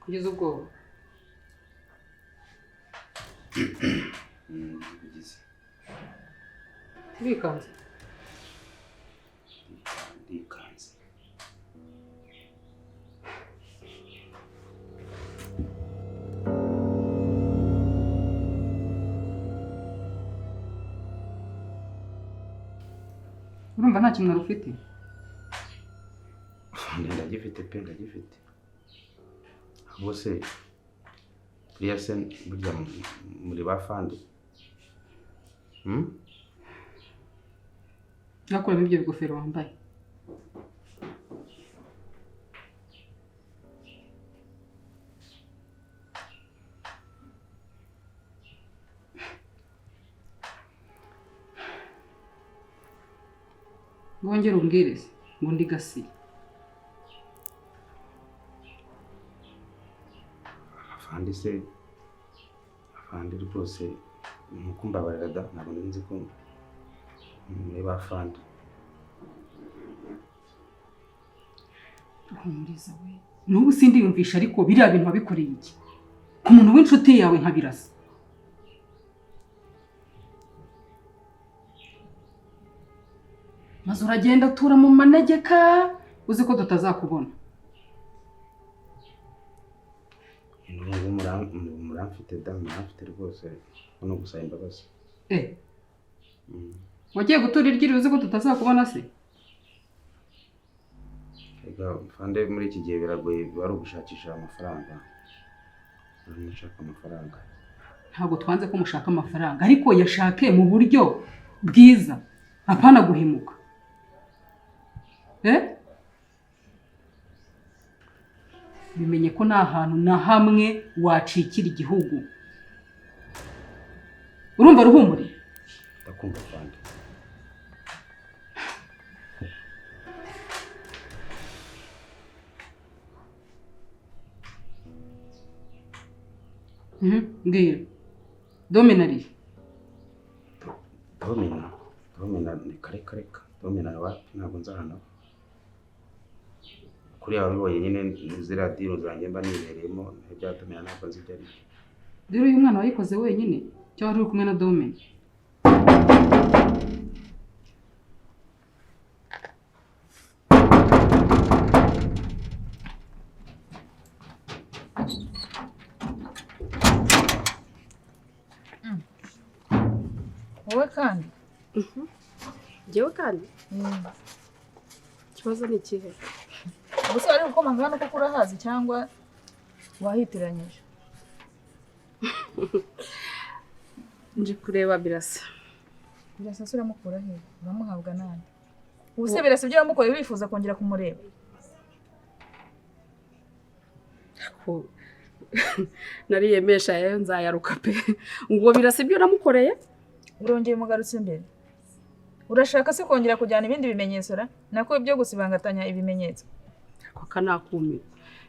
kugeza ubwoba ndikanze urumva nta kimwe ufite ndagifite pe ndagifite ahubwo se buriya se burya muri bafande nakuramo ibyo bigofero wambaye ngongera umbwirize ngo ndigasiye Afande rwose nuko mbabarira da ntabwo nzi ko muri bafande uhumuriza we n'ubu sindiyumvisha ariko biriya bintu wabikoreye iki ku muntu w'inshuti yawe nka Birasa maze uragenda utura mu manegeka uzi ko tutazakubona muramfite da muramfite rwose no gusaba imbabazi wagiye gutura iryiri uzi ko tutazakubona se ega Afande muri iki gihe biragoye bari ugushakisha amafaranga mushaka amafaranga ntabwo twanze ko mushaka amafaranga ariko yashake mu buryo bwiza apana guhimuka bimenye ko nta hantu na hamwe wacikira igihugu urumva ruhumure ndakumva Afande mbwira dominari domina ni kareka domina wapi ntabwo nzahana kuri aba biboye nyine zira diro zanjye mba nibereyemo ibyatumira ntabwo nzi ibyo ari byo rero uyu mwana wayikoze wenyine cyangwa uri kumwe na domina wowe kandi njyewe kandi ikibazo ni ikihe ubuse wari gukomanga hano kuko urahazi cyangwa wahitiranyije nje kureba Birasa se uramukura he uramuhabwa nande ubuse Birasa ibyo wamukoreye wifuza kongera kumureba nariyemesha yewe nzayaruka pe ngo Birasa ibyo namukoreye urongeye mugarutse imbere urashaka se kongera kujyana ibindi bimenyetso nako ibyo gusibangatanya ibimenyetso ko kanakumira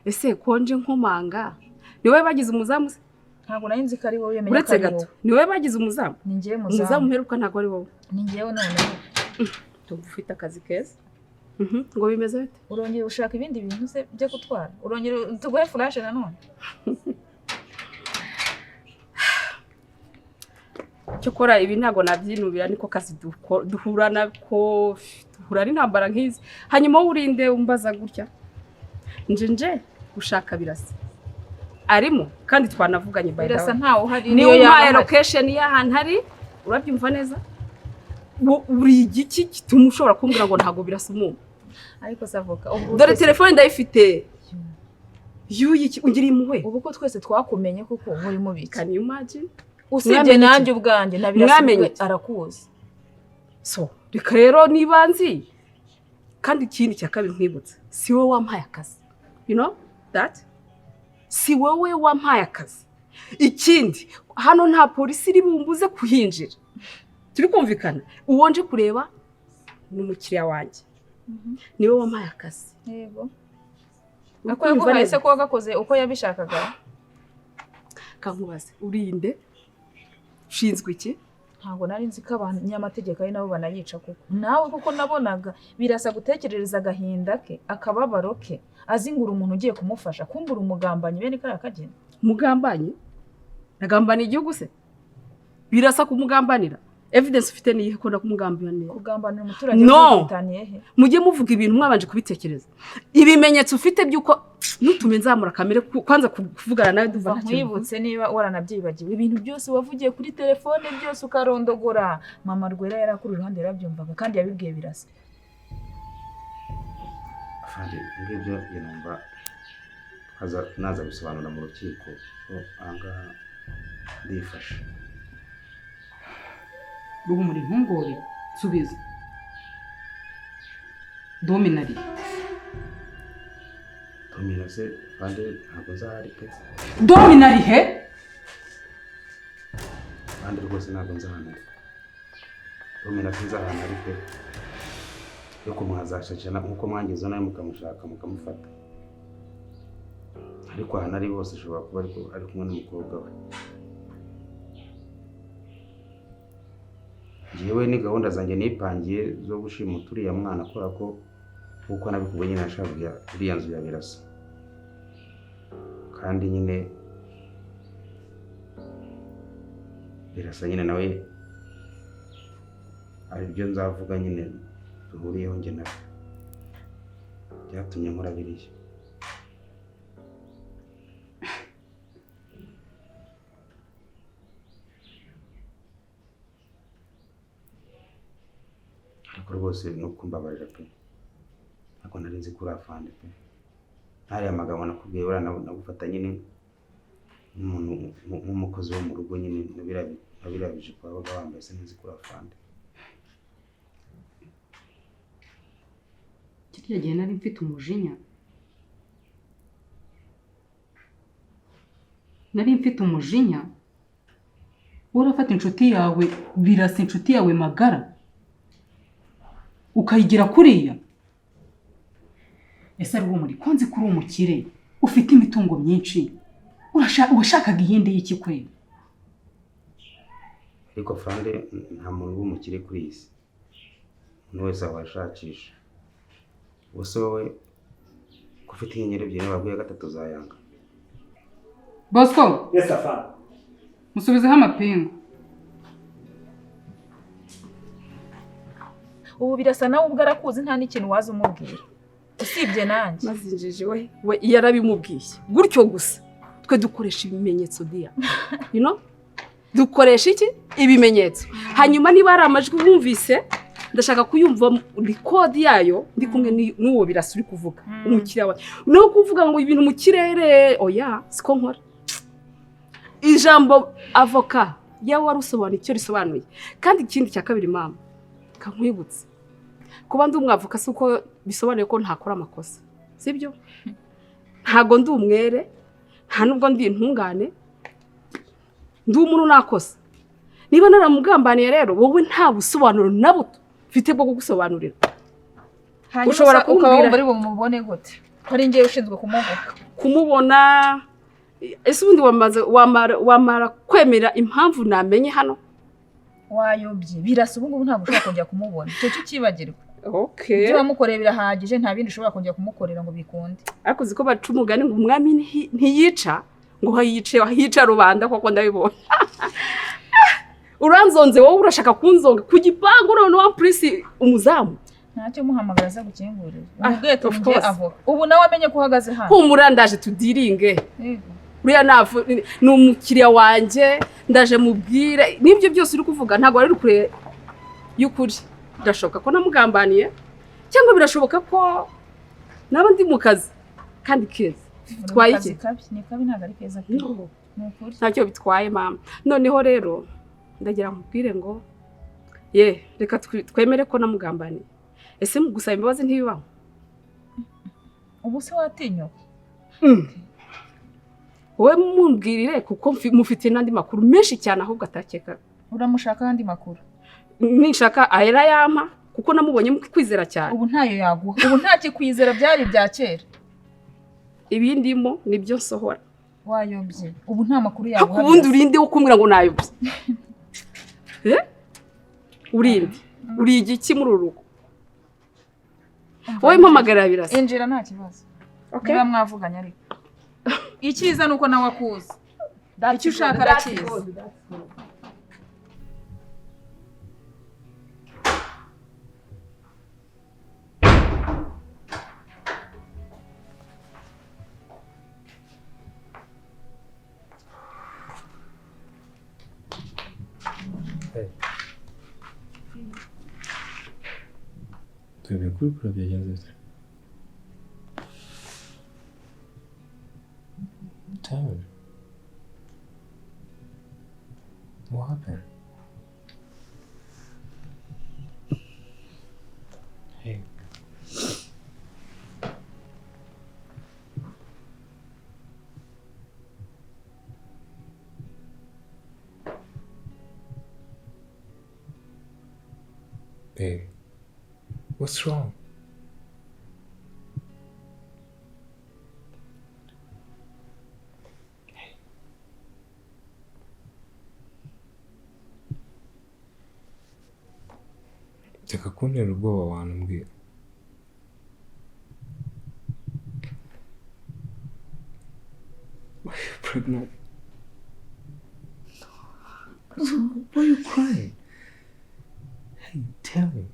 ese konje nkomanga niwe bagize umuzamu se ntabwo nari nzi ko ari wowe yemeye uretse gato niwe bagize umuzamu ni ngiye umuzamu mperuka ntabwo ari wowe ni ngiyewe none ufite akazi keza ngo bimeze bite urongeye ushaka ibindi bintu se byo gutwara urongeye tuguhe flash nanone cyokora ibi ntago nabyinubira niko kazi duhura nako duhura ari ntambara nk'izi hanyuma urinde umbaza gutya nje gushaka Birasa arimo kandi twanavuganye by Birasa ntawo hari niyo ya location y'ahantu hari urabyumva neza buri igiki gituma ushobora kumbwira ngo ntago Birasa umuntu ariko Avocat dore telefone ndayifite yuyiki ungiriye impuhwe ubu ko twese twakumenye kuko muri mubiki can you imagine usibye nanjye ubwanjye na Birasa arakuzi so reka rero nibanzi kandi ikindi cya kabiri nkwibutsa si wowe wampaye akazi you know that si wowe wampaye akazi ikindi hano nta polisi iri bumbuze kuhinjira turi kumvikana uwonje kureba ni umukiriya wanjye niwe wampaye akazi yego ako yaguhaye se ko wagakoze uko yabishakaga kankubaze urinde ushinzwe iki ntabwo nari nzi ko abanyamategeko ari nabo banayica kuko nawe kuko nabonaga birasa gutekerereza agahinda ke akababaro ke azingura umuntu ugiye kumufasha kumbura umugambanyi bene kariya kageni. Umugambanyi nagambaniye igihugu se birasa kumugambanira evidence ufite niyihe ko nakumugambanira kugambanira umuturage bitaniye he mujye muvuga ibintu mwabanje kubitekereza ibimenyetso ufite byuko nutume nzamura kamere kwanza kuvugana nawe duva nkwibutse niba waranabyibagiwe ibintu byose wavugiye kuri telefone byose ukarondogora mama Rwera yarakuri ruhande yarabyumvaga kandi yabibwiye birasa. Afande ngibyo numva naza bisobanura mu rukiko ko anga ndifasha Ruhumuri ntungore subiza dominari se Afande ntabwo nzahari pe dominari he Afande rwose ntabwo nzahana dominari nzahana pe yo kumwazashakana nkuko mwangize nawe mukamushaka mukamufata ariko hano ari bose ashobora kuba ari kumwe n'umukobwa we. Jewe ni gahunda zanjye nipangiye zo gushima turiya mwana akora ko uko nabikuye nyine ashabuye uriya nzu ya birasa kandi nyine birasa nyine nawe ari byo nzavuga nyine duhuriyeho njye nawe byatumye nkora biriya. Ariko rwose nuko mbabarira pe ntabwo nari nzi kuri Afande pe ntariya magambo nakubwiye buriya nagufata nyine nk'umukozi wo mu rugo nyine nabirabije ko wabaga wambaye se nzi kuri Afande. Kiriya gihe nari mfite umujinya urafata inshuti yawe birasa inshuti yawe magara ukayigira kuriya. Ese Ruhumuri konzi kuri umukire ufite imitungo myinshi urashakaga iyindi y'iki kweli? Ariko Afande nta muntu w'umukire kuri iyi si umuntu wese abashakisha ubuse wowe ufite inyenyeri ebyiri baguye gatatu zayanga. Bosco Yes Afande musubizeho amapingu. Ubu birasa nawe ubwo arakuzi nta n'ikintu waza umubwira usibye nanjye mazinjije we yarabimubwiye gutyo gusa twe dukoresha ibimenyetso dia dukoresha iki ibimenyetso hanyuma niba ari amajwi wumvise ndashaka kuyumva record yayo ndi kumwe n'uwo birasa uri kuvuga umukiriya wawe no kuvuga ngo ibintu mu kirere oya siko nkora ijambo avocat yawe warusobanura icyo risobanuye kandi ikindi cya kabiri mama kankwibutse kuba ndi umwavoka suko bisobanuye ko ntakora amakosa sibyo ntago ndi umwere nta nubwo ndi intungane ndi umuntu nakosa niba naramugambaniye rero wowe nta busobanuro na buto mfite bwo gusobanurira ushobora kumbwira bari bumubone gute ari ngiye ushinzwe kumubona ese ubundi wamara kwemera impamvu namenye hano wayobye birasa ubu ngubu ntabwo ushobora kongera kumubona icyo cyibagirwa. Okay ibyo bamukoreye birahagije nta bindi ushobora kongera kumukorera ngo bikunde. Ariko ziko baca umugani ngo umwami ntiyica ngo hica rubanda koko ndabibona. Uranzonze wowe urashaka kunzonga ku gipangu none wa police umuzamu ntacyo muhamagara za gukingurira ubweto ngiye avoka ubu nawe amenye ko uhagaze hano humura ndaje tudiringe uriya nafu ni umukiriya wanjye ndaje mubwire nibyo byose uri kuvuga ntago ari kure y'ukuri birashoboka ko namugambaniye cyangwa birashoboka ko naba ndi mu kazi kandi keza twaye iki ni kabi ntago ari keza n'ukuri ntacyo bitwaye mama noneho rero ndagira nkubwire ngo reka twemere ko namugambaniye ese mu gusaba imbabazi ntibibaho ubu se watinyo wowe mumbwirire kuko mufite n'andi makuru menshi cyane ahubwo atakeka uramushaka andi makuru nishaka ahera yampa kuko namubonye kwizera cyane ubu ntayo yaguha ubu ntacyo kwizera byari bya kera ibindimo nibyo nsohora wayobye ubu nta makuru yaguha ubundi urinde wo kumbwira ngo nayobye urindi uri igiki muri urugo wowe mpamagarira birasa injira nta kibazo niba mwavuganye ariko icyiza nuko nawe akuzi icyo ushaka arakizi Kuri byagenze. Tell me. What happened? Hey. Baby. What's wrong? Hey. Reka kuntera ubwoba wambwira. Why are you pregnant? So, why are you crying? Hey, tell me.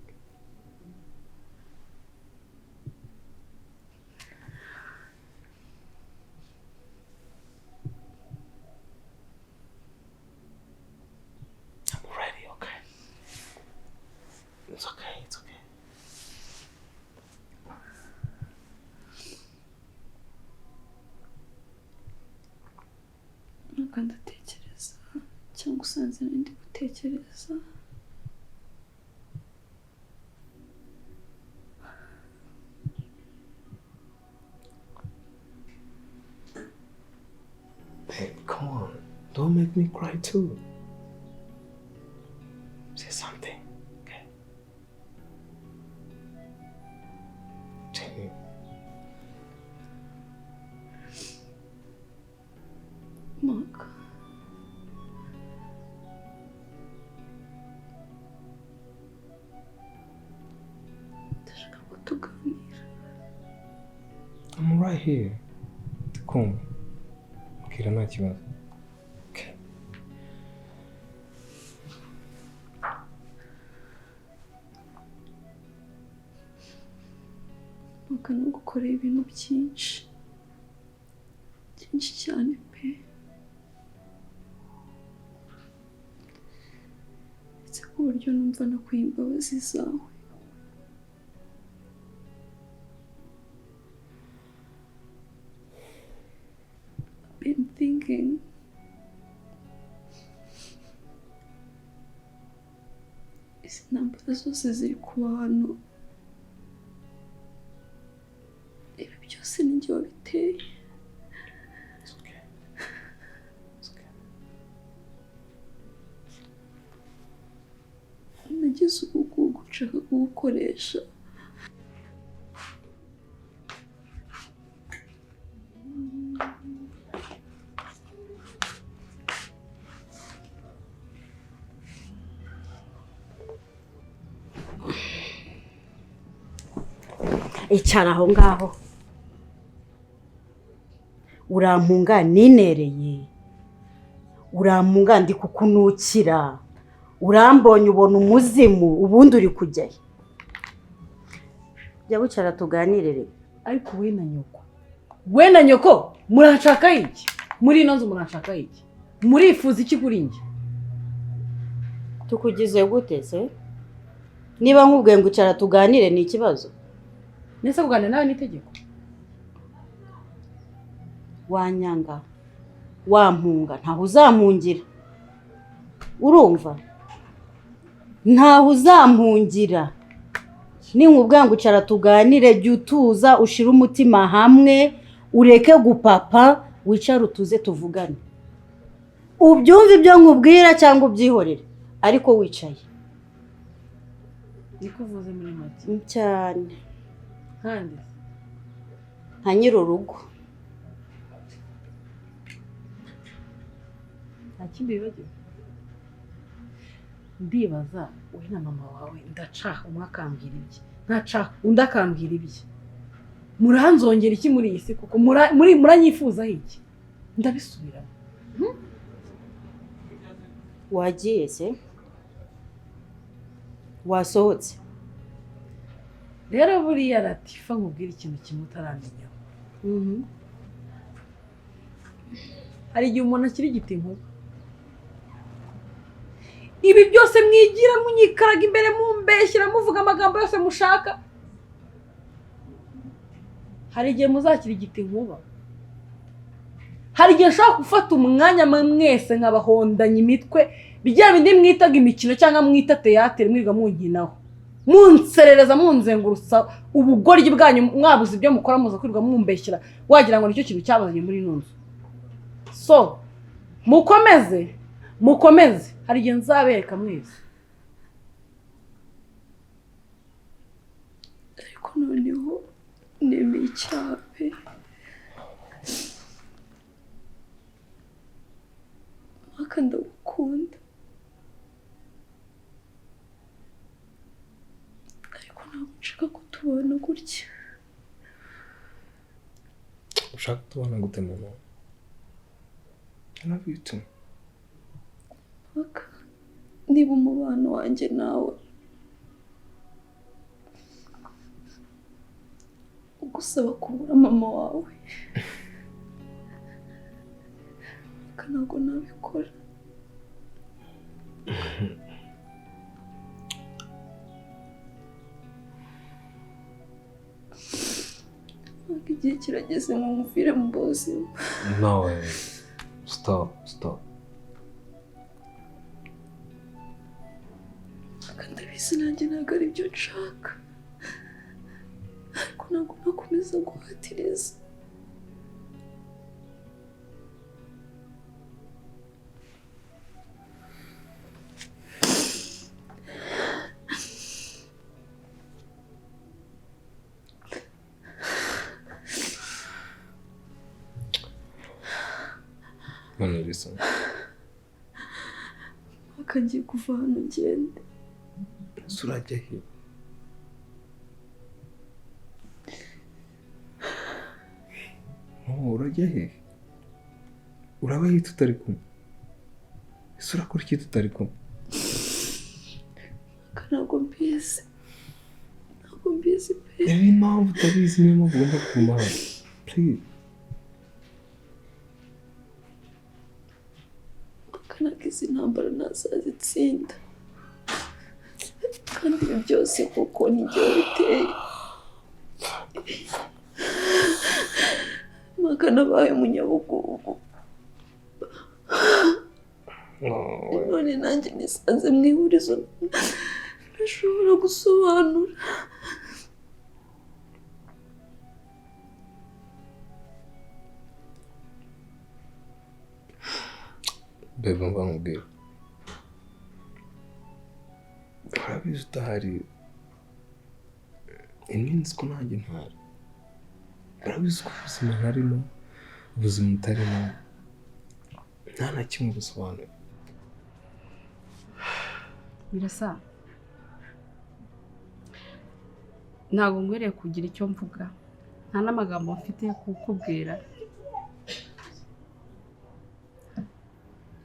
It's okay, it's okay. Ntabwo ndatekereza cyangwa usanze ndi gutekereza. Babe, come on. Don't make me cry too. Say something. Mark. Ndashaka ko tuganira. I'm right here. Kumva. Mbwira nta kibazo. Okay. Mark nagukoreye ibintu byinshi. Byinshi cyane pe. Ku buryo numva nakwiye imbabazi zawe. I've been thinking izi ntambara zose ziri kuba hano, ibi byose ni njye wabiteye. Nagize ubugugu nshaka kubukoresha. Icara aho ngaho. Urampunga ninereye. Urampunga ndi kukunukira. Urambonye ubona umuzimu ubundi uri kujyayo. Jya wicara tuganirire. Ariko we na nyoko murashaka iki? Muri ino nzu murashaka iki? Murifuza iki kuri njye? Tukugize gute se? Niba nkubwiye ngo icara tuganire ni ikibazo. Nese kuganira nawe n'itegeko. Wanyanga. Wampunga ntaho uzampungira. Urumva? Ntaho uzampungira. Ninkubwiye ngo icara tuganire jya utuza ushira umutima hamwe ureke gupapa wicara utuze tuvugane. Ubyumva ibyo nkubwira cyangwa ubyihorere ariko wicaye. Nikuvuze muri make. Cyane. Kandi nka nyir'urugo. Nta kindi bibagiwe. ndibaza wowe na mama wawe ndacaha umwe akambwira ibye ntacaha undi akambwira ibye muranzongera iki muri iyi si kuko muranyifuzaho iki ndabisubiramo wagiye se wasohotse rero buriya Latifa nkubwira ikintu kimwe utaramenya hari igihe umuntu akiri igiti inkuba ibi byose mwigira munyikaraga imbere mumbeshyira muvuga amagambo yose mushaka hari igihe muzakira igiti inkuba hari igihe nshobora gufata umwanya mwese nkabahondanya imitwe bijya bindi mwitaga imikino cyangwa mwita teyatere mwiga munkinaho munserereza munzengurutsa ubugoryi bwanyu mwabuze ibyo mukora muza kwirirwa mumbeshyira wagira ngo nicyo kintu cyabazanye muri nunzu so mukomeze hari igihe nzabereka mwese ariko noneho nemeye icyaha pe maka ndagukunda ariko ntabwo nshaka ko tubana gutya. Ushaka tubana gute mama? I love you too. Maka niba umubano wanjye nawe ugusaba kubura mama wawe ntabwo nabikora. Maka igihe kirageze ngo muvire mu buzima. No way. Stop. Ndabizi nanjye ntabwo ari byo nshaka ariko ntabwo nakomeza guhatiriza. Mwana listen. Akagiye kuva hano ngende. Surajya he? Urajya he? Uraba he tutari kumwe? Ese urakora iki tutari kumwe? Ntabwo mbizi pe. Niyo mpamvu utabizi, niyo mpamvu ugomba kuguma hano. Please. Nagize intambara ntazazitsinda kandi ibi byose kuko nijye wabiteye. Maka nabaye umunyabugugu none nanjye nisanze mu ihurizo ntashobora gusobanura. Bebe mva nkubwira, urabizi utahari iminsi ko nanjye ntari, urabizi ko ubuzima ntarimo, ubuzima utarimo nta na kimwe busobanura. Birasa ntabwo ngwereye kugira icyo mvuga, nta n'amagambo mfite yo kukubwira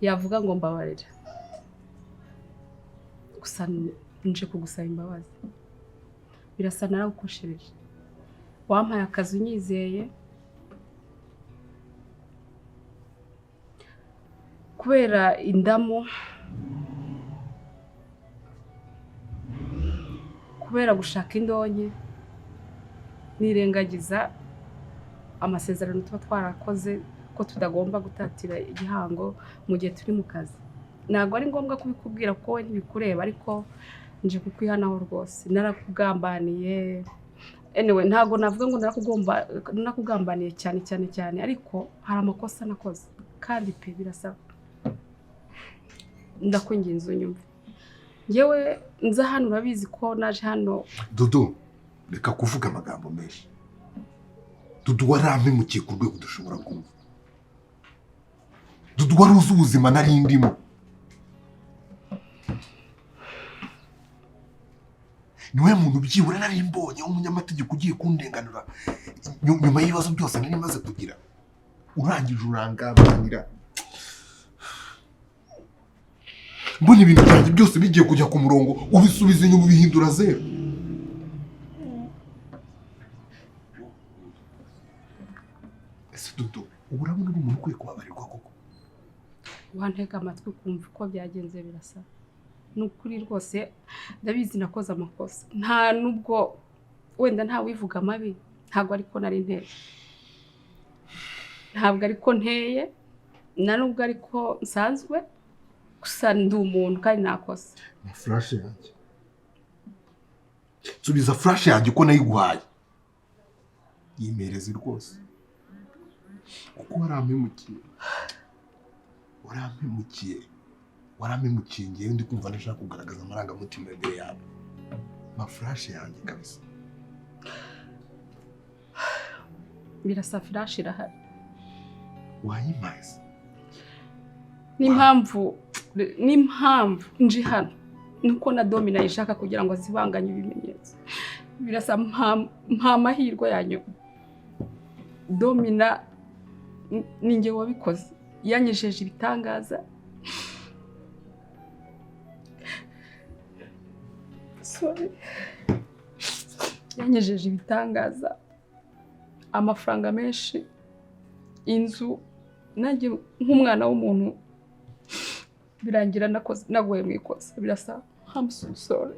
yavuga ngo mbabarira, gusa nje kugusaba imbabazi. Birasa narawukoshereje, wampaye akazi unyizeye kubera indamu, kubera gushaka indonke nirengagiza amasezerano tuba twarakoze ko tudagomba gutatira igihango mu gihe turi mu kazi. Ntabwo ari ngombwa kubikubwira kuko we ntibikureba, ariko nje kukwihanaho rwose. Narakugambaniye anyway, ntabwo navuga ngo narakugambaniye cyane, ariko hari amakosa nakoze kandi pe birasa. Ndakwinginze unyumve, yewe nza hano urabizi ko naje hano. Dudu, reka kuvuga amagambo menshi. Dudu warampemukiye ku rwego udashobora kumva. Dudu wari uzi ubuzima nari ndimo. niwe muntu byibura nari mbonye umunyamategeko ugiye kundenganura nyuma y'ibibazo byose nari maze kugira. Urangije urangambanira. Mbona ibintu byanjye byose bigiye kujya ku murongo, ubisubiza inyuma ubihindura zero. Ese Dudu, urabona uri umuntu ukwiye kubabarirwa koko? wantega amatwi ukumva uko byagenze birasa. Ni ukuri rwose ndabizi nakoze amakosa. Nta nubwo wenda nta wivuga amabi, ntabwo ariko nari nteye. Ntabwo ariko nteye, na nubwo ariko nsanzwe, gusa ndi umuntu kandi nakosa. Na flash yanjye. Subiza flash yanjye uko nayiguhaye. Yimereze rwose. Kuko warampemukiye ngewe ndi kumva nashaka kugaragaza amarangamutima imbere yawe. Ma flash yanjye kabisa. Birasa flash irahari. Wayimaze. N'impamvu nje hano nuko na Domina yishaka kugira ngo zibanganye ibimenyetso. Birasa mpa mahirwe yanyu. Domina ninjye wabikoze, yanyejeje ibitangaza. Sorry. Yanyejeje ibitangaza, amafaranga menshi, inzu, nanjye nk'umwana w'umuntu birangira nagoye mu ikosa. Birasa I'm so sorry.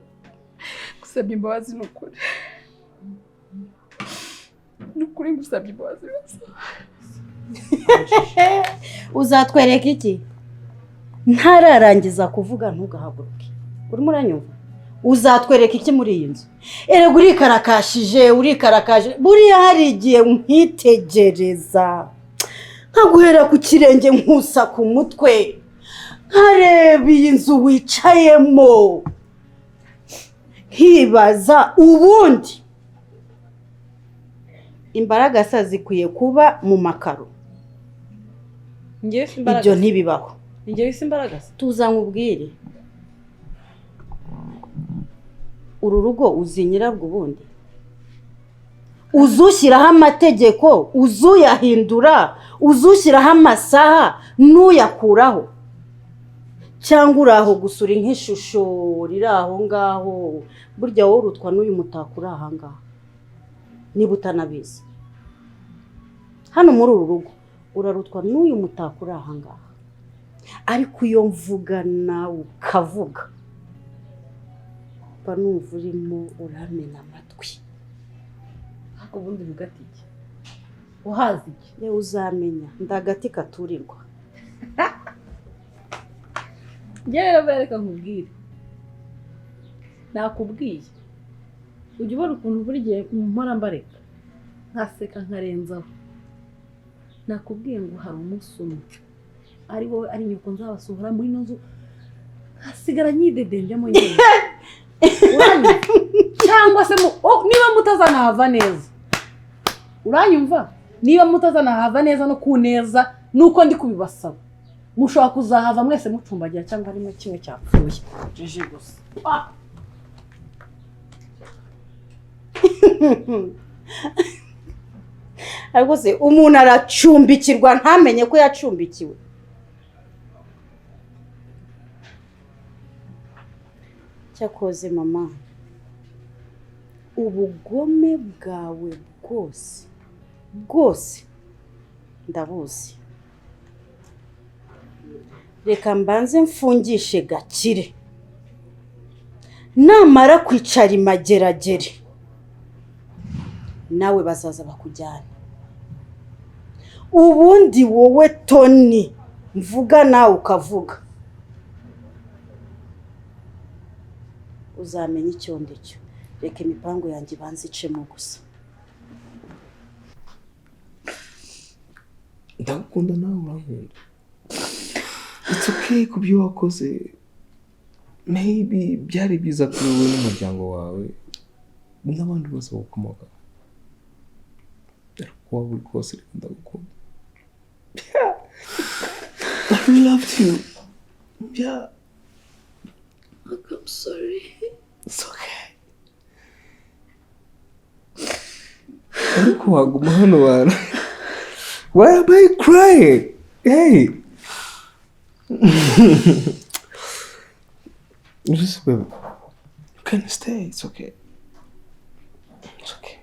Gusabye imbabazi n'ukuri. N'ukuri ngusabye imbabazi birasa. Uzatwereka iki? Ntararangiza kuvuga ntugahaguruke. Urimo uranyumva? Uzatwereka iki muri iyi nzu? Erega urikarakashije. Buriya hari igihe nkitegereza. Nkaguhera ku kirenge nkusa ku mutwe. Nkareba iyi nzu wicayemo. Nkibaza ubundi imbaraga Arazikwiye kuba mu makaro. Ibyo ntibibaho. Ngewe si imbaraga. Tuza nkubwire. Uru rugo uzinyirabwo ubundi. Uzushyiraho amategeko, uzuyahindura, uzushyiraho amasaha, nuyakuraho. Cyangwa uraho gusura nk'ishusho riri aho ngaho. Burya wowe urutwa n'uyu mutako uri aha ngaha. Niba utanabizi. Hano muri uru rugo urarutwa n'uyu mutako uri aha ngaha. Ariko iyo mvuga nawe ukavuga, numva urimo uramena amatwi. Ariko ubundi bugati iki? Uhazi iki? Yewe uzamenya, ndagati katurirwa. Ngewe bereka nkubwire. Nakubwiye. Ujye ubona ukuntu buri gihe mpora mbareka. Nkaseka nkarenzaho. Nakubwiye ngo hari umunsi umwe. Ari wowe ari nyuko nzabasohora muri ino nzu. Hasigara nyidedendemo njyewe. Uranyumva? Cyangwa se niba mutazanahava neza. Uranyumva? Niba mutazanahava neza no kuneza nuko ndi kubibasaba. Mushobora kuzahava mwese mucumbagira cyangwa rimwe kimwe cyapfuye. Jeje gusa. Ariko se umuntu aracumbikirwa ntamenye ko yacumbikiwe. Cyakoze mama, ubugome bwawe bwose ndabuzi. Reka mbanze mfungishe gakire. Namara kwicara imageragere, nawe bazaza bakujyana. Ubundi wowe Toni mvuga nawe ukavuga. Uzamenya icyo ndicyo. Reka imipango yanjye banzicemo gusa. Ndagukunda nawe urankunda. It's okay kubyo wakoze. Maybe byari byiza kuri wowe n'umuryango wawe n'abandi bose bakomoka. Ariko wowe rwose ndagukunda. I loved you. Yeah. I'm sorry. It's okay. ariko waguma hano bana. Why am I crying? Hey. Just baby. You can stay. It's okay. It's okay.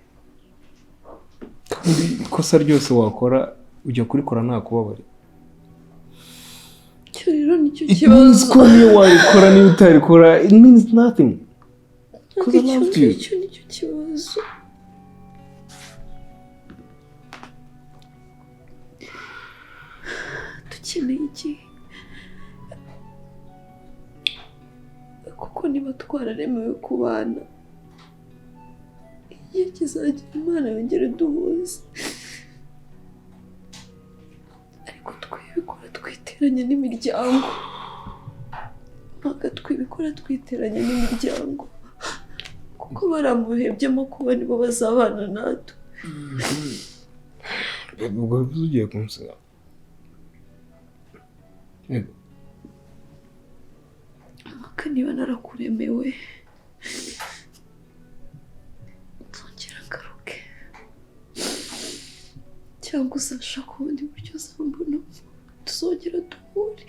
Kandi ikosa ryose wakora ujya kurikora nta kubabari. Cyo rero nicyo It kibazo. means ko niyo wayikora niyo utarikora, it means nothing. Because I loved you. Icyo nicyo kibazo. Dukeneye iki? Kuko niba twararemewe kubana, igihe kizagera Imana yongere duhuze. Ariko twibikora twiteranye n'imiryango. Mpaka twibikora twiteranye n'imiryango. Kuko baramuhebyemo kuba nibo bazabana natwe. Ubwo ugiye kumusiga. Mpaka niba narakuremewe, nzongera ngaruke. Cyangwa uzashaka ubundi buryo uzambona, tuzongera duhure.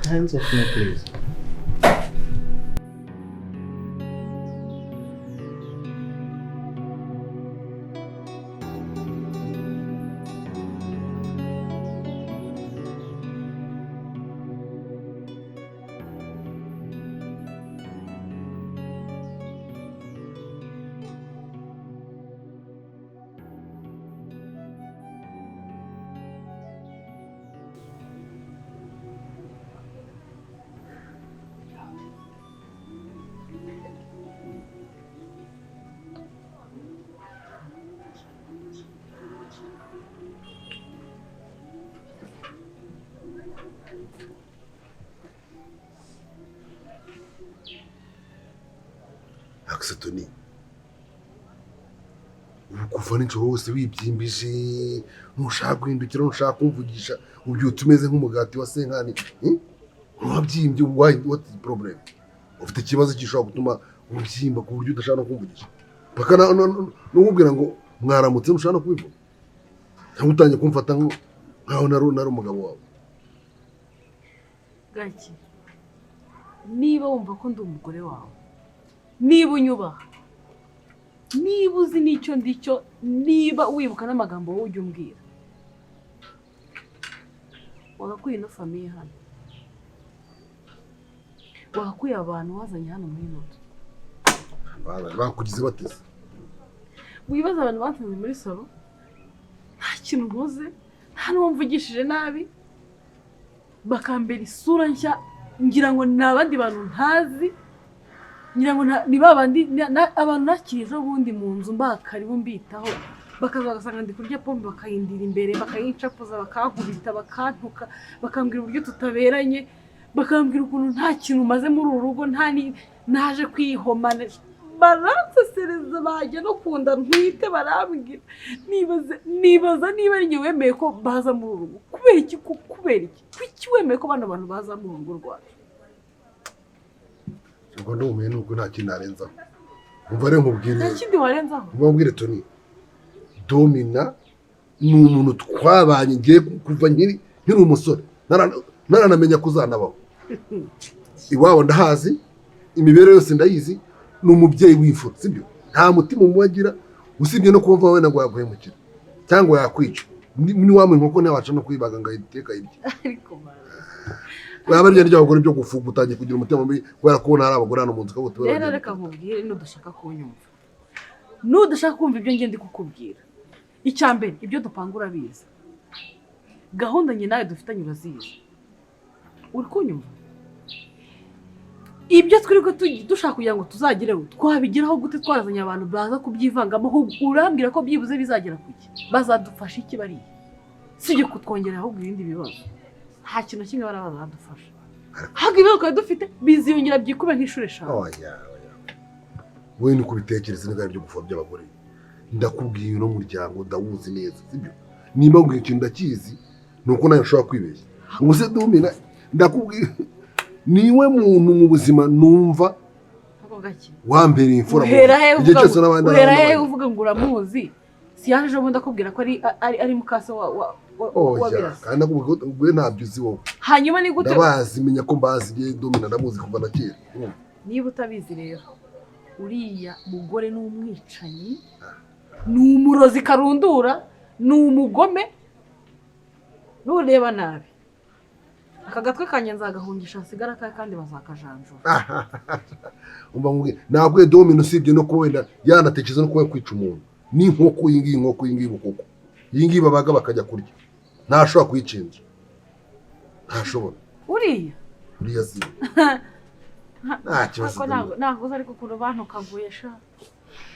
Hands off me, please. Tony, kuva nijoro wose wibyimbije, ntushaka guhindukira, ntushaka kumvugisha, ubyutse umeze nk'umugati wa senkani. Wabyimbye, what is the problem? Ufite ikibazo gishobora gutuma ubyimba ku buryo udashaka no kumvugisha. Paka n'ubwira ngo mwaramutse ntushaka no kubivuga. Cyangwa utangiye kumfata nkaho nari umugabo wawe. Gaki, niba wumva ko ndi umugore wawe, niba unyubaha, niba uzi n'icyo ndicyo, niba wibuka n'amagambo wowe ujya umbwira, wagakuye ino famiye hano, wagakuye abantu wazanye hano muri ino nzu. Bakugize bateze. Wibaza abantu batanze muri salo, nta kintu nkoze, nta n'uwo mvugishije nabi, bakambera isura nshya, ngira ngo ni abandi bantu ntazi, ngira ngo ni babandi abantu nakiriye ejo bundi mu nzu mbakaribu mbitaho, bakaza bagasanga ndi kurya pombe bakayindira imbere, bakayincapuza, bakankubita, bakantuka, bakambwira uburyo tutaberanye, bakambwira ukuntu nta kintu umaze muri uru rugo, naje kwihomana, baransesereza, bajya no kunda ntwite, barambwira. Nibaza niba ari njye wemeye ko baza muri uru rugo. Kubera iki? Kuki wemeye ko bano bantu baza muri uru rugo rwacu? Ngo ndumenye nuko nta kintu narenzaho. Umva rero nkubwire. Nta kindi warenzaho? Nkubwire Tony. Domina ni umuntu twabanye ngiye kuva nkiri umusore. Naranamenya kuzanabaho. Iwabo ndahazi, imibereho yose ndayizi, ni umubyeyi w'imfura, sibyo? Nta mutima umubagira, usibye no kumva we ngo yaguhemukira cyangwa yakwica. Ni wamwe inkoko ntiwaca no kuyibaga ngo ayiteka irye. Ariko waba ari ry'abagore byo gufuga utangiye kugira umutima mubi kubera ko hari abagore hano mu nzu kabuto. Rero reka nkubwire, nudashaka kunyumva, nudashaka kumva ibyo ngende kukubwira, icyambere ibyo dupanga urabizi, gahunda nye nawe dufitanye urazizi, uri kunyumva? Ibyo twiri ko dushaka kugira ngo tuzagireho, twabigiraho gute twarazanye abantu baza kubyivangamo, urambwira ko byibuze bizagera kuki? Bazadufasha iki bari? Sije kutwongerera ahubwo ibindi bibazo. Nta kintu kimwe barazadufasha. Hagi ibibazo dufite biziyongera byikube nk'ishure shawe. wowe ni kubitekereza n'igare ryo gufora by'abagore ndakubwiye uno muryango ndawuzi neza sibyo nimba ngo ikintu ndakizi nuko nayo nshobora kwibeshya ubuse dumina ndakubwiye niwe muntu mu buzima numva wambereye imfura igihe cyose n'abandi uhera uvuga ngo uramuzi si yaje ejo bundi akubwira ko ari mukase wa birasa kandi nakubwiye ntabyo uzi wowe hanyuma ni gute ndabazi menya ko mbazi igihe domina ndamuzi kuva na kera niba utabizi rero uriya mugore ni umwicanyi ni umurozi karundura ni umugome nureba nabi aka gatwe kanjye nzagahungisha nsigara kawe kandi bazakajanjura umva nkubwiye ntabwo domina usibye no kuba wenda yanatekereza no kuba kwica umuntu ni inkoko iyi ngiyi bukoko iyi ngiyi babaga bakajya kurya ntashobora kuyicinja ntashobora uriya si nta kibazo ntabwo uzi ariko ukuntu bantukaguye sha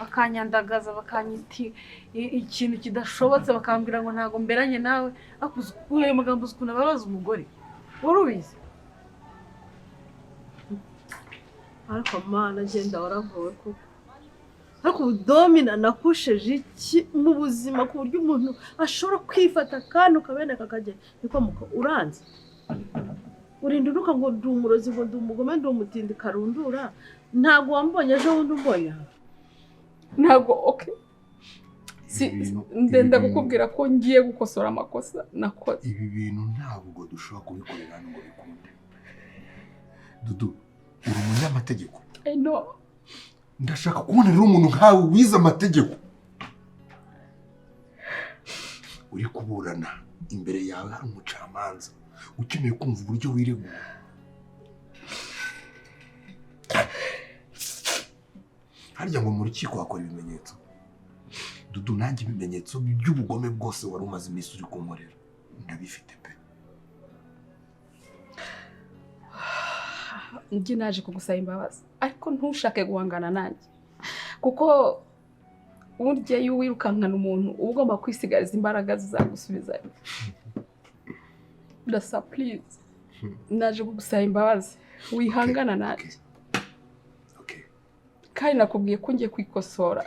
bakanyandagaza bakanyita ikintu kidashobotse bakambwira ngo ntabwo mberanye nawe akuzuye ayo magambo uzi ukuntu ababaza umugore urubizi ariko mana agenda waravuwe kuko ariko ubudomina nakusheje iki mu buzima ku buryo umuntu ashobora kwifata kandi ukaboneka akajya niko uranze urinda uruka ngo ndi umurozi ngo ndi umugome ndi umutindi karundura ntabwo wambonye ejo bundi umbonye ntabwo ndenda kukubwira ko ngiye gukosora amakosa nakoze ibi bintu ntabwo dushobora kubikorera ngo bikunde Dudu uri umunyamategeko I know ndashaka kubona rero umuntu nkawe wize amategeko uri kuburana imbere yawe hari umucamanza ukeneye kumva uburyo wiregura harya ngo mu rukiko hakora ibimenyetso Dudu nanjye ibimenyetso by'ubugome bwose wari umaze iminsi uri kunkorera ndabifite pe njye naje kugusaba imbabazi ariko ntushake guhangana nanjye kuko burya iyo wirukankana umuntu uba ugomba kwisigariza imbaraga zizagusubizayo ndasa please naje kugusaba imbabazi wihangana nanjye kandi nakubwiye ko ngiye kwikosora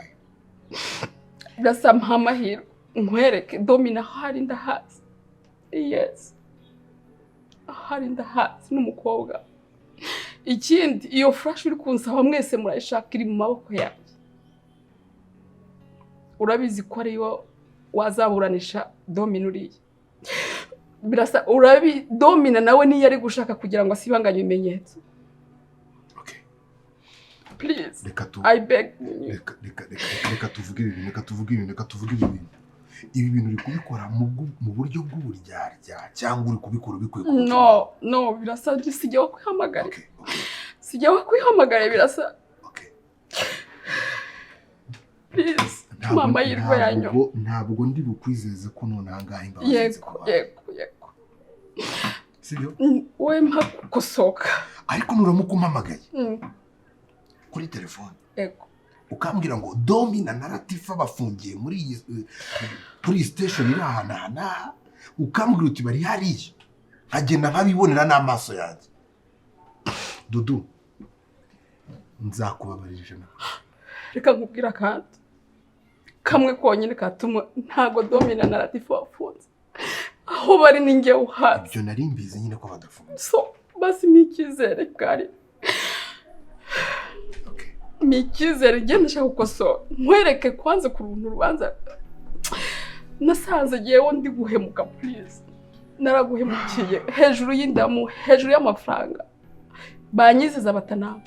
ndasa amahirwe nkwereke domina hari ndahazi yes hari ndahazi n'umukobwa ikindi iyo flash uri kunsaba mwese murayishaka iri mu maboko yanjye urabizi ko ariyo wazaburanisha domina uriye birasa domina nawe niyo ari gushaka kugira ngo asibanganye ibimenyetso please I beg reka tuvuge ibintu ibi bintu uri kubikora mu buryo bw'uburyarya cyangwa uri kubikora ubikuye no birasa sijya kwihamagara sijya kwihamagara birasa please mama yirwa yanyo ntabwo ndi bukwizeze ko none ahangahe imbabazi yego sibyo we mpakosoka ariko nuramukumpamagaye kuri telefone ukambwira ngo domina na Latifa bafungiye muri station iri ahantu ukambwira uti bari hariya agenda nkabibonera n'amaso yanjye Dudu nzakubabarije na reka nkubwira kandi kamwe konyine katuma ntago domina na Latifa bafunze aho bari ninjye uhazi ibyo nari mbizi nyine ko badafunze so basi mikizere bwari mikizere ngende ndashaka gukosora nkwereke kwanze ku runtu rubanza nasanze yewe ndi guhemuka please naraguhemukiye hejuru y'indamu hejuru y'amafaranga banyiziza batanama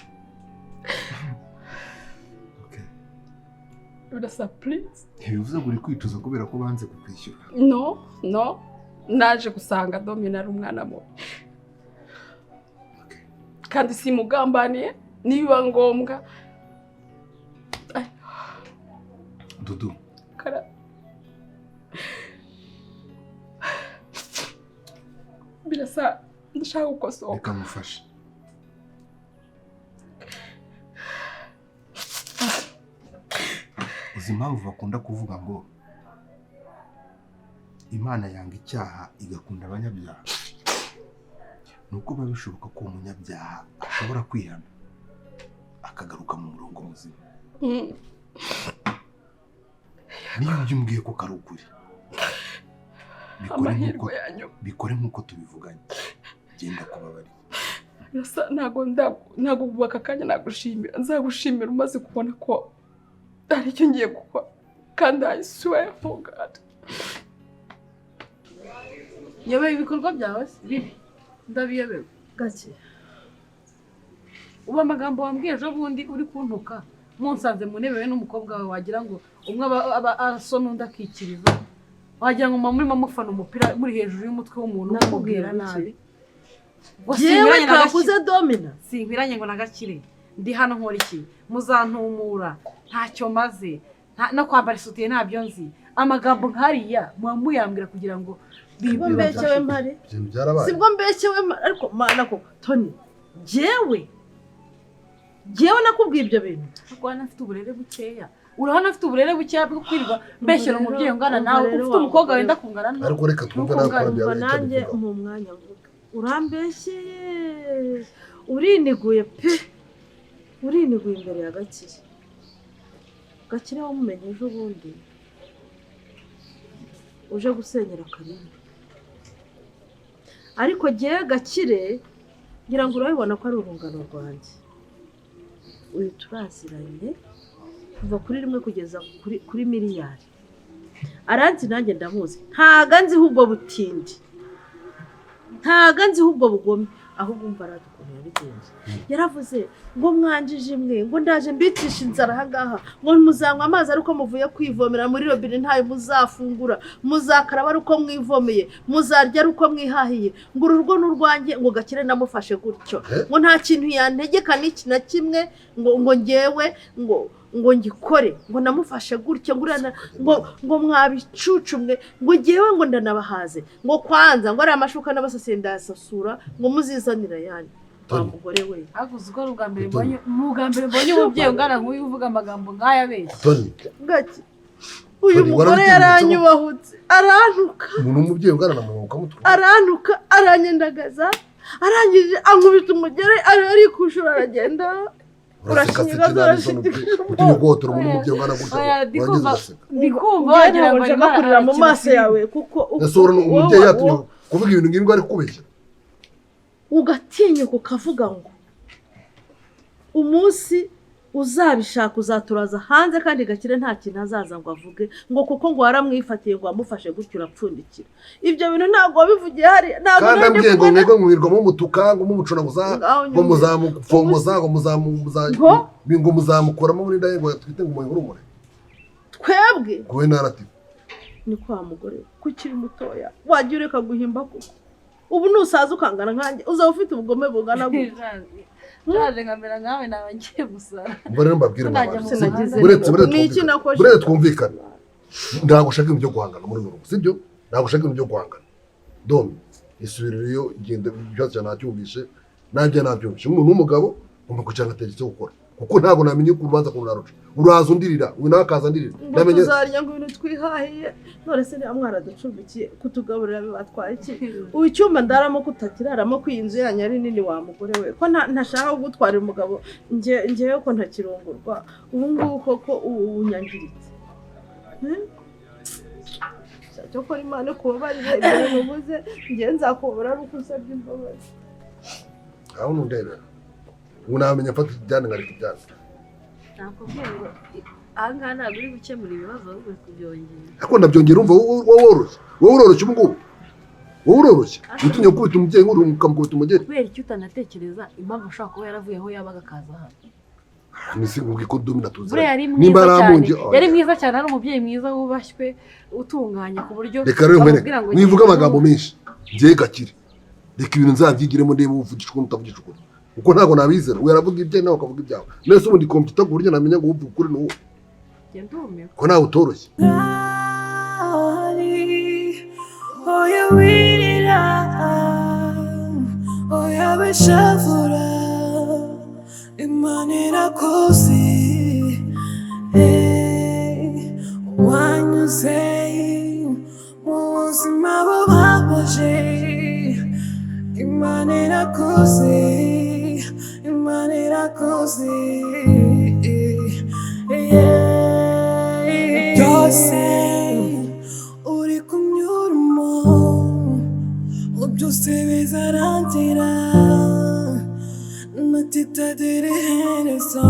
birasa please ntibivuze ngo uri kwituza kubera ko banze kukwishyura no naje gusanga domina ari umwana mubi kandi simugambaniye niba ngombwa Dudu kara birasa ndashaka gukosoka reka mufashe uzi impamvu bakunda kuvuga ngo Imana yanga icyaha igakunda abanyabyaha nuko biba bishoboka ko umunyabyaha ashobora kwihana akagaruka mu murongo muzima niba ibyo umbwiye ko kari ukuri amahirwe yanyu bikore nk'uko tubivuganye genda kubabari ntabwo kubaka akanya nagushimira nzagushimira umaze kubona ko hari icyo ngiye gukora kandi I swear for God yabeye ibikorwa byawe bibi ndabiyobewe gake uba amagambo wambwiye ejo bundi uri kuntuka munsanze mu ntebe n'umukobwa wawe wagira ngo umwe aba asoma undi akikiriza wagira ngo murimo mufana umupira muri hejuru y'umutwe w'umuntu umubwira nabi yewe kavuze domina sinkwiranye ngo nagakire ndi hano nkora iki muzantumura ntacyo maze no kwambara isutiye ntabyo nzi amagambo nkariya muyambwira kugira ngo sibwo mbekewe mpare sibwo mbekewe ariko mana ko Tony jewe nakubwiye ibyo bintu akwana afite uburere bukeya urabona afite uburere bukeya bwo kwirirwa mbeshyira umubyeyi ungana nawe ufite umukobwa wenda kungana nawe ariko reka twumve nawe nanjye mu mwanya mvuga urambeshyeye uriniguye pe uriniguye imbere ya Gakire wamumenye ejo bundi uje gusenyera Karimo ariko jyewe Gakire ngira ngo urabibona ko ari urungano rwanjye uyu turaziranye kuva kuri rimwe kugeza kuri miliyari aranzi nanjye ndamuzi ntago nziho ubwo butindi ntago nziho ubwo bugome ahubwo umva aradukomeye yabigenje yaravuze ngo mwanjije imwe ngo ndaje mbitisha inzara ahangaha ngo muzanywa amazi ariko muvuye kwivomera muri robine ntayo muzafungura muzakaraba ari uko mwivomeye muzarya ari uko mwihahiye ngo urugo n'urwanjye ngo Gakire namufashe gutyo ngo nta kintu yantegeka n'iki na kimwe ngo ngewe ngo ngikore ngo namufashe gutyo ngo mwabicucumwe ngo ngewe ngo ndanabahaze ngo kwanza ngo ari amashuka n'abasasiye ndasasura ngo muzizanira yani wa mugore we avuze ko ubwa mbere mbonye umubyeyi ungana nk'uyu uvuga amagambo nk'aya abeshya Gake uyu mugore yaranyubahutse arantuka umuntu umubyeyi ungana na mama ukamutwara arantuka aranyendagaza arangije ankubita umugere arikushura aragenda urashinga zarashindikije ugotora umuntu umubyeyi ungana gutya ndikumva wagira ngo nshaka mu maso yawe kuko umubyeyi yatumye kuvuga ibintu ngibwo ari kubeshya ugatinyuka ukavuga ngo umunsi uzabishaka uzaturaza hanze kandi Gakire nta kintu azaza ngo avuge ngo kuko ngo waramwifatiye ngo wamufashe gutyo urapfundikira ibyo bintu ntabwo wabivugiye hari ntabwo kandi ambwiye ngo mwebwe mwirwa mu mutuka ngo mumucunaguza ngo muzamufomoza ngo muzamukuramo muri ndaye ngo twite ngo muyurumure twebwe kuwe naratiwe ni kwa mugore kukiri mutoya wagiye ureka guhimba kuko ubu nusaza ukangana nkanjye uzaba ufite ubugome bugana gutya Jaje ngamera ngawe nabangiye gusara. Mbere mbabwire buretse twumvikana. Ntabwo ushaka ibyo guhangana muri rugo, sibyo? Ntabwo ushaka ibyo guhangana. Dome isubiriyo igenda byose cyane acyumvishe, nanjye nabyumvishe. Umuntu w'umugabo ugomba kucyanga tegetse gukora. Kuko ntabwo namenye kubanza kunaruca. Uraza undirira, we nakaza ndirira. Namenye tuzarya ngo ibintu twihahiye. None se ni amwara ducumbikiye kutugaburira bibatwaye iki? Ucyumba ndaramo kutakiraramo kwinzu yanyu ari nini wa mugore we. Ko ntashaka gutwarira umugabo ngewe ko ntakirongorwa. Ubu ngubu koko unyangiritse. Cyo ko Imana kubabarira ibyo mubuze ngiye nzakubura ari ukusabye imbabazi. Aho nundebera. Unamenya mfata cyane ngari kubyana. Nakubwiye ngo ahangaha ntabwo uri gukemura ibibazo ahubwo kubyongera. Ariko ndabyongera umva wowe uroroshye ubu ngubu. Wowe uroroshye. Utunye kubita umubyeyi nkuru ukamukubita umugeri. Kubera icyo utanatekereza impamvu ushaka kuba yaravuye aho yabaga akaza hano. Nisi ngubwi ko domina tuzi. Nimba aramungi. Yari mwiza cyane ari umubyeyi mwiza wubashywe utunganye ku buryo reka rero mwivuga amagambo menshi. Ngiye Gakire. Reka ibintu nzabyigiremo ndebe uvugisha uko utavugisha uko. Uko ntago nabizera we aravuga ibye nawe akavuga ibyawe nese ubundi computer ku buryo namenya ngo uvuga ukuri n'uwo ko nawe utoroshye oya wirira oya beshavura Imana irakoze wanyuze mu buzima bubabaje Imana irakoze Imana irakoze wose uri kunyuramo ngo byose bizarangira natitaderehereza